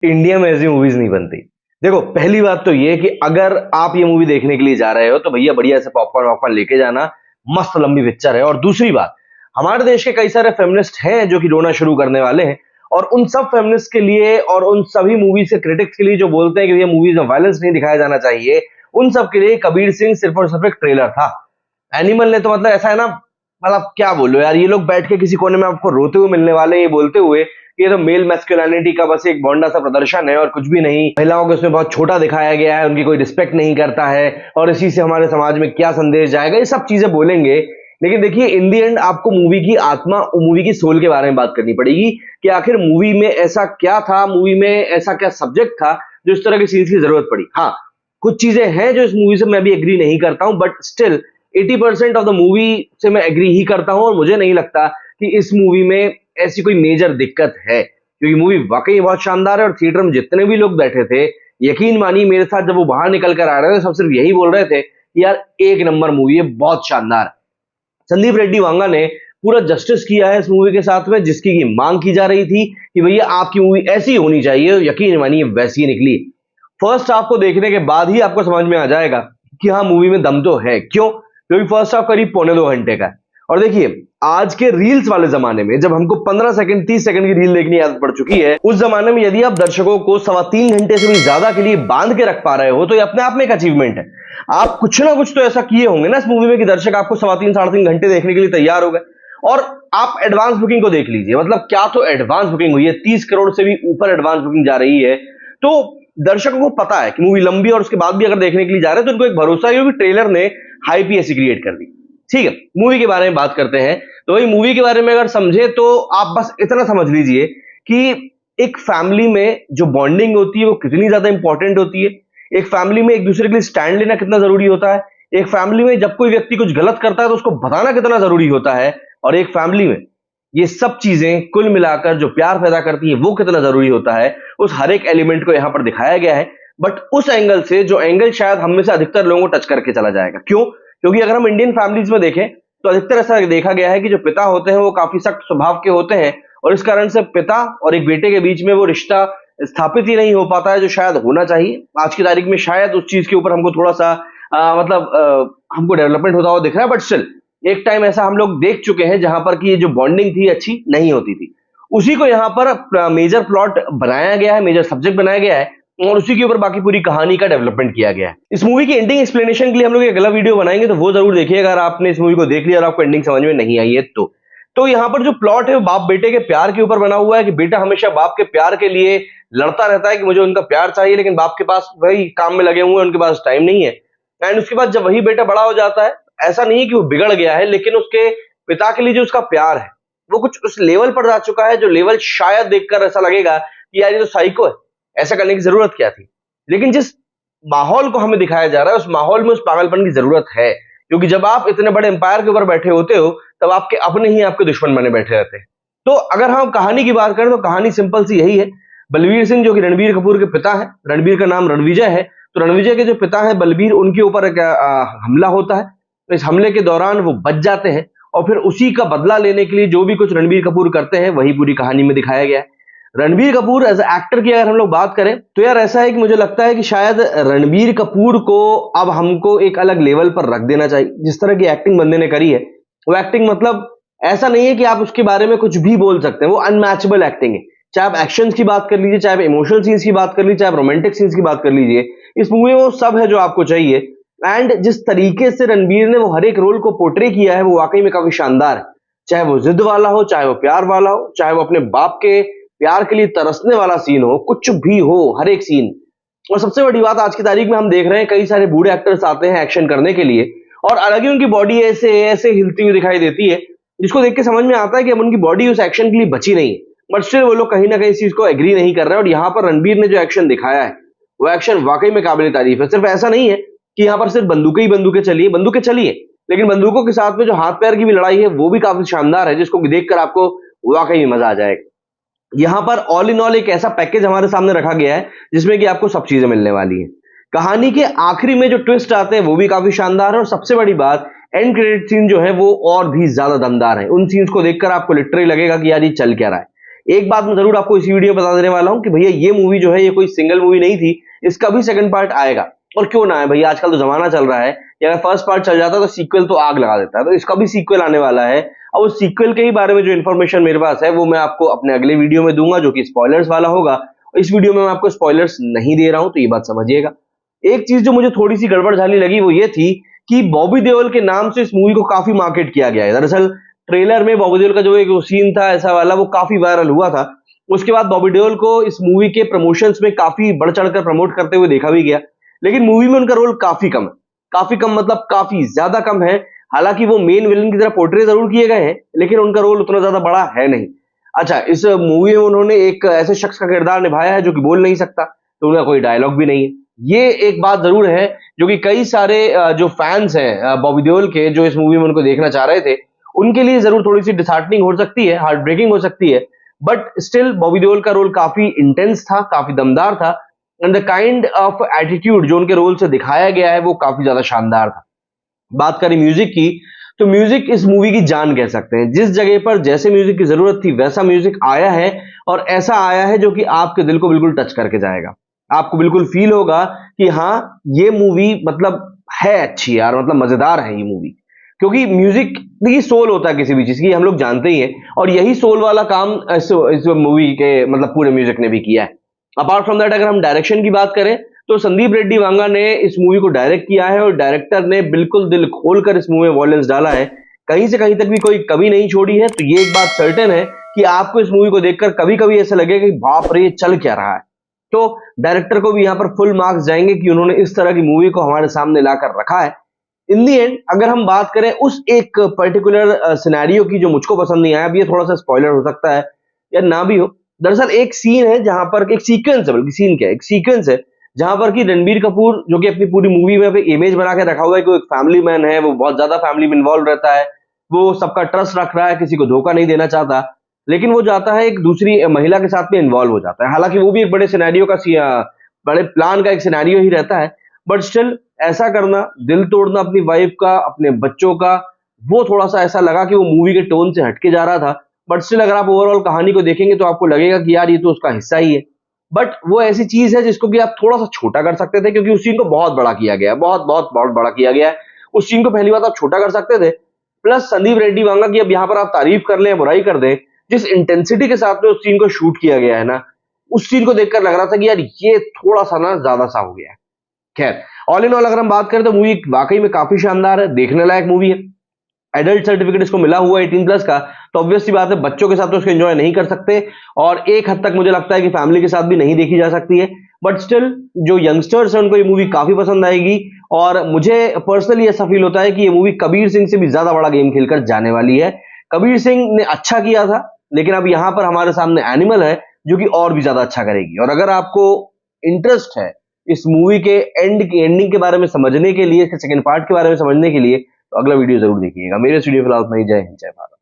India में ऐसी movies नहीं बनती। देखो, पहली बात तो ये कि अगर आप ये मूवी देखने के लिए जा रहे हो तो भैया बढ़िया से पॉपकॉर्न वॉपकॉर्न लेके जाना, मस्त लंबी पिक्चर है। और दूसरी बात, हमारे देश के कई सारे फेमिनिस्ट हैं जो कि रोना शुरू करने वाले हैं, और उन सब फेमिनिस्ट के लिए और उन सभी मूवीज के क्रिटिक्स के लिए जो बोलते हैं कि भैया मूवीज में वायलेंस नहीं दिखाया जाना चाहिए, उन सब के लिए कबीर सिंह सिर्फ और सिर्फ एक ट्रेलर था। एनिमल ने तो मतलब ऐसा है ना, मतलब क्या बोलो यार, ये लोग बैठ के किसी कोने में आपको रोते हुए मिलने वाले हैं, ये बोलते हुए कि ये तो मेल मैस्कुलिनिटी का बस एक भोंडा सा प्रदर्शन है और कुछ भी नहीं, महिलाओं को इसमें बहुत छोटा दिखाया गया है, उनकी कोई रिस्पेक्ट नहीं करता है और इसी से हमारे समाज में क्या संदेश जाएगा, ये सब चीजें बोलेंगे। लेकिन देखिए, इन दी एंड आपको मूवी की आत्मा, मूवी की सोल के बारे में बात करनी पड़ेगी कि आखिर मूवी में ऐसा क्या था, मूवी में ऐसा क्या सब्जेक्ट था जो इस तरह की सीन्स की जरूरत पड़ी। हाँ, कुछ चीजें हैं जो इस मूवी से मैं भी एग्री नहीं करता हूं, but still 80% of the movie से मैं एग्री ही करता हूं, और मुझे नहीं लगता कि इस मूवी में ऐसी कोई मेजर दिक्कत है, क्योंकि मूवी वाकई बहुत शानदार है। और थिएटर में जितने भी लोग बैठे थे, यकीन मानिए मेरे साथ जब वो बाहर निकल कर आ रहे थे, सब सिर्फ यही बोल रहे थे कि यार एक नंबर मूवी है, बहुत शानदार है। संदीप रेड्डी वांगा ने पूरा जस्टिस किया है इस मूवी के साथ में, जिसकी की मांग की जा रही थी कि भैया आपकी मूवी ऐसी होनी चाहिए, यकीन मानिए वैसी ही निकली। फर्स्ट हाफ को देखने के बाद ही आपको समझ में आ जाएगा कि हाँ, मूवी में दम तो है। क्यों? क्योंकि फर्स्ट हाफ करीब 1.25 घंटे का है। और देखिए, आज के रील्स वाले जमाने में जब हमको 15 सेकंड 30 सेकंड की रील देखने की आदत पड़ चुकी है, उस जमाने में यदि आप दर्शकों को 3.25 घंटे से भी ज्यादा के लिए बांध के रख पा रहे हो तो ये अपने आप में एक अचीवमेंट है। आप कुछ ना कुछ तो ऐसा किए होंगे ना इस मूवी में कि दर्शक आपको 3.25 साढ़े 3 घंटे देखने के लिए तैयार हो गए। और आप एडवांस बुकिंग को देख लीजिए, मतलब क्या तो एडवांस बुकिंग हुई है, 30 करोड़ से भी ऊपर एडवांस बुकिंग जा रही है। तो दर्शकों को पता है कि मूवी लंबी, और उसके बाद भी अगर देखने के लिए जा रहे हैं तो उनको एक भरोसा है, क्योंकि ट्रेलर ने हाइप ही ऐसी क्रिएट कर दी। ठीक है, मूवी के बारे में बात करते हैं। तो वही मूवी के बारे में अगर समझे तो आप बस इतना समझ लीजिए कि एक फैमिली में जो बॉन्डिंग होती है वो कितनी ज्यादा इंपॉर्टेंट होती है। एक फैमिली में एक दूसरे के लिए स्टैंड लेना कितना जरूरी होता है। एक फैमिली में जब कोई व्यक्ति कुछ गलत करता है तो उसको बताना कितना जरूरी होता है। और एक फैमिली में ये सब चीजें कुल मिलाकर जो प्यार पैदा करती है वो कितना जरूरी होता है, उस हर एक एलिमेंट को यहां पर दिखाया गया है। बट उस एंगल से जो एंगल शायद हम में से अधिकतर लोगों को टच करके चला जाएगा। क्यों? क्योंकि अगर हम इंडियन फैमिलीज में देखें तो अधिकतर ऐसा देखा गया है कि जो पिता होते हैं वो काफी सख्त स्वभाव के होते हैं, और इस कारण से पिता और एक बेटे के बीच में वो रिश्ता स्थापित ही नहीं हो पाता है जो शायद होना चाहिए। आज की तारीख में शायद उस चीज के ऊपर हमको थोड़ा सा हमको डेवलपमेंट होता हुआ दिख रहा है, बट स्टिल एक टाइम ऐसा हम लोग देख चुके हैं जहां पर कि ये जो बॉन्डिंग थी अच्छी नहीं होती थी। उसी को यहाँ पर मेजर प्लॉट बनाया गया है, मेजर सब्जेक्ट बनाया गया है, और उसी के ऊपर बाकी पूरी कहानी का डेवलपमेंट किया गया है। इस मूवी की एंडिंग एक्सप्लेनेशन के लिए हम लोग एक अगला वीडियो बनाएंगे, तो वो जरूर देखिएगा अगर आपने इस मूवी को देख लिया और आपको एंडिंग समझ में नहीं आई है तो यहाँ पर जो प्लॉट है वो बाप बेटे के प्यार के ऊपर बना हुआ है कि बेटा हमेशा बाप के प्यार के लिए लड़ता रहता है कि मुझे उनका प्यार चाहिए, लेकिन बाप के पास वही काम में लगे हुए हैं, उनके पास टाइम नहीं है। एंड उसके बाद जब वही बेटा बड़ा हो जाता है, ऐसा नहीं है कि वो बिगड़ गया है, लेकिन उसके पिता के लिए जो उसका प्यार है वो कुछ उस लेवल पर जा चुका है जो लेवल शायद देखकर ऐसा लगेगा कि यार ये तो साइको है, ऐसा करने की जरूरत क्या थी। लेकिन जिस माहौल को हमें दिखाया जा रहा है उस माहौल में उस पागलपन की जरूरत है, क्योंकि जब आप इतने बड़े एम्पायर के ऊपर बैठे होते हो तब आपके अपने ही आपके दुश्मन बने बैठे रहते हैं। तो अगर हम कहानी की बात करें तो कहानी सिंपल सी यही है। बलवीर सिंह जो कि रणबीर कपूर के पिता है, रणबीर का नाम रणविजय है, तो रणविजय के जो पिता है बलबीर, उनके ऊपर एक हमला होता है। तो इस हमले के दौरान वो बच जाते हैं, और फिर उसी का बदला लेने के लिए जो भी कुछ रणबीर कपूर करते हैं वही पूरी कहानी में दिखाया गया है। रणबीर कपूर एज एक्टर की अगर हम लोग बात करें तो यार ऐसा है कि मुझे लगता है कि शायद रणबीर कपूर को अब हमको एक अलग लेवल पर रख देना चाहिए। जिस तरह की एक्टिंग बंदे ने करी है, वो एक्टिंग मतलब ऐसा नहीं है कि आप उसके बारे में कुछ भी बोल सकते हैं, वो अनमैचेबल एक्टिंग है। चाहे आप एक्शन की बात कर लीजिए, चाहे आप इमोशनल सीन्स की बात कर लीजिए, चाहे आप रोमांटिक सीन्स की बात कर लीजिए, इस मूवी में वो सब है जो आपको चाहिए। एंड जिस तरीके से रणबीर ने वो हर एक रोल को पोर्ट्रे किया है वो वाकई में काफी शानदार है। चाहे वो जिद वाला हो, चाहे वो प्यार वाला हो, चाहे वो अपने बाप के प्यार के लिए तरसने वाला सीन हो, कुछ भी हो, हर एक सीन। और सबसे बड़ी बात, आज की तारीख में हम देख रहे हैं कई सारे बूढ़े एक्टर्स आते हैं एक्शन करने के लिए, और अलग ही उनकी बॉडी ऐसे ऐसे हिलती हुई दिखाई देती है, जिसको देख के समझ में आता है कि अब उनकी बॉडी उस एक्शन के लिए बची नहीं है। बट स्टिल वो लोग कहीं ना कहीं इस चीज को एग्री नहीं कर रहे हैं, और यहाँ पर रणबीर ने जो एक्शन दिखाया है वो एक्शन वाकई में काबिल तारीफ है। सिर्फ ऐसा नहीं है कि यहाँ पर सिर्फ बंदूकें ही बंदूकें चलिए, लेकिन बंदूकों के साथ में जो हाथ पैर की भी लड़ाई है वो भी काफी शानदार है, जिसको देखकर आपको वाकई में मजा आ जाएगा। यहाँ पर ऑल इन ऑल एक ऐसा पैकेज हमारे सामने रखा गया है जिसमें कि आपको सब चीजें मिलने वाली है। कहानी के आखिरी में जो ट्विस्ट आते हैं वो भी काफी शानदार है, और सबसे बड़ी बात, एंड क्रेडिट सीन जो है वो और भी ज्यादा दमदार है। उन सीन्स को देखकर आपको लिटरली लगेगा कि यार ये चल क्या रहा है। एक बात मैं जरूर आपको इसी वीडियो में बता देने वाला हूं कि भैया ये मूवी जो है ये कोई सिंगल मूवी नहीं थी, इसका भी सेकंड पार्ट आएगा। और क्यों ना है भैया, आजकल तो जमाना चल रहा है कि अगर फर्स्ट पार्ट चल जाता है तो सीक्वल तो आग लगा देता है, तो इसका भी सीक्वल आने वाला है। और उस सीक्वल के ही बारे में जो इन्फॉर्मेशन मेरे पास है वो मैं आपको अपने अगले वीडियो में दूंगा, जो कि स्पॉयलर्स वाला होगा। इस वीडियो में मैं आपको स्पॉयलर्स नहीं दे रहा हूं, तो ये बात समझिएगा। एक चीज जो मुझे थोड़ी सी गड़बड़ झाली लगी वो ये थी कि बॉबी देओल के नाम से इस मूवी को काफी मार्केट किया गया है। दरअसल ट्रेलर में बॉबी देओल का जो एक सीन था ऐसा वाला, वो काफी वायरल हुआ था। उसके बाद बॉबी देओल को इस मूवी के प्रमोशंस में काफी बढ़ चढ़कर प्रमोट करते हुए देखा भी गया, लेकिन मूवी में उनका रोल काफी कम है। काफी कम मतलब काफी ज्यादा कम है। हालांकि वो मेन विलन की तरह पोर्ट्रे जरूर किए गए हैं, लेकिन उनका रोल उतना ज्यादा बड़ा है नहीं। अच्छा, इस मूवी में उन्होंने एक ऐसे शख्स का किरदार निभाया है जो कि बोल नहीं सकता, तो उनका कोई डायलॉग भी नहीं है। ये एक बात जरूर है जो कि कई सारे जो फैंस हैं बॉबी देओल के, जो इस मूवी में उनको देखना चाह रहे थे, उनके लिए जरूर थोड़ी सी डिसहार्टनिंग हो सकती है, हार्ट ब्रेकिंग हो सकती है। बट स्टिल बॉबी देओल का रोल काफी इंटेंस था, काफी दमदार था, and the kind of attitude जो उनके रोल से दिखाया गया है वो काफी ज्यादा शानदार था। बात करें म्यूजिक की, तो म्यूजिक इस मूवी की जान कह सकते हैं। जिस जगह पर जैसे म्यूजिक की जरूरत थी वैसा म्यूजिक आया है, और ऐसा आया है जो कि आपके दिल को बिल्कुल टच करके जाएगा। आपको बिल्कुल फील होगा कि हाँ, ये मूवी मतलब है अच्छी यार, मतलब मजेदार है ये मूवी। क्योंकि म्यूजिक ही सोल होता है किसी भी चीज की, हम लोग जानते ही हैं, और यही सोल वाला काम इस मूवी के मतलब पूरे म्यूजिक ने भी किया है। अपार्ट फ्रॉम दैट, अगर हम डायरेक्शन की बात करें तो संदीप रेड्डी वांगा ने इस मूवी को डायरेक्ट किया है, और डायरेक्टर ने बिल्कुल दिल खोलकर इस मूवी में वॉयलेंस डाला है। कहीं से कहीं तक भी कोई कमी नहीं छोड़ी है। तो ये एक बात सर्टेन है कि आपको इस मूवी को देखकर कभी कभी ऐसा लगेगा कि बाप रे, ये चल क्या रहा है। तो डायरेक्टर को भी यहाँ पर फुल मार्क्स जाएंगे कि उन्होंने इस तरह की मूवी को हमारे सामने लाकर रखा है। इन दी एंड अगर हम बात करें उस एक पर्टिकुलर सिनेरियो की जो मुझको पसंद नहीं आया, अब ये थोड़ा सा स्पॉइलर हो सकता है या ना भी हो। दरअसल एक सीन है जहां पर, एक सीक्वेंस है, बल्कि सीन क्या है, एक सीक्वेंस है जहां पर कि रणबीर कपूर, जो कि अपनी पूरी मूवी में इमेज बना के रखा हुआ है कि वो एक फैमिली मैन है, वो बहुत ज्यादा फैमिली में इन्वॉल्व रहता है, वो सबका ट्रस्ट रख रहा है, किसी को धोखा नहीं देना चाहता, लेकिन वो जाता है एक दूसरी महिला के साथ में इन्वॉल्व हो जाता है। हालांकि वो भी एक बड़े सिनेरियो का बड़े प्लान का एक सिनेरियो ही रहता है, बट स्टिल ऐसा करना, दिल तोड़ना अपनी वाइफ का, अपने बच्चों का, वो थोड़ा सा ऐसा लगा कि वो मूवी के टोन से हटके जा रहा था। बट स्टिल अगर आप ओवरऑल कहानी को देखेंगे तो आपको लगेगा कि यार ये तो उसका हिस्सा ही है। बट वो ऐसी चीज है जिसको कि आप थोड़ा सा छोटा कर सकते थे, क्योंकि उस सीन को बहुत बड़ा किया गया है, बहुत बहुत बहुत बड़ा किया गया है। उस सीन को पहली बात आप छोटा कर सकते थे। प्लस संदीप रेड्डी वांगा की अब यहाँ पर आप तारीफ कर लें, बुराई कर दें, जिस इंटेंसिटी के साथ में उस सीन को शूट किया गया है ना, उस सीन को देखकर लग रहा था कि यार ये थोड़ा सा ना ज्यादा सा हो गया है। खैर, ऑल इन ऑल अगर हम बात करें तो मूवी वाकई में काफी शानदार है, देखने लायक मूवी है। एडल्ट सर्टिफिकेट इसको मिला हुआ है 18+ का, तो ऑब्वियस सी बात है बच्चों के साथ तो इसको एंजॉय नहीं कर सकते, और एक हद तक मुझे लगता है कि फैमिली के साथ भी नहीं देखी जा सकती है। बट स्टिल जो यंगस्टर्स हैं उनको ये मूवी काफी पसंद आएगी, और मुझे पर्सनली ऐसा फील होता है कि ये मूवी कबीर सिंह से भी ज्यादा बड़ा गेम खेलकर जाने वाली है। कबीर सिंह ने अच्छा किया था, लेकिन अब यहां पर हमारे सामने एनिमल है जो कि और भी ज्यादा अच्छा करेगी। और अगर आपको इंटरेस्ट है इस मूवी के एंडिंग के बारे में समझने के लिए, इसके सेकंड पार्ट के बारे में समझने के लिए, तो अगला वीडियो जरूर देखिएगा। मेरे स्टूडियो फिलहाल में जय हिंद, जय भारत।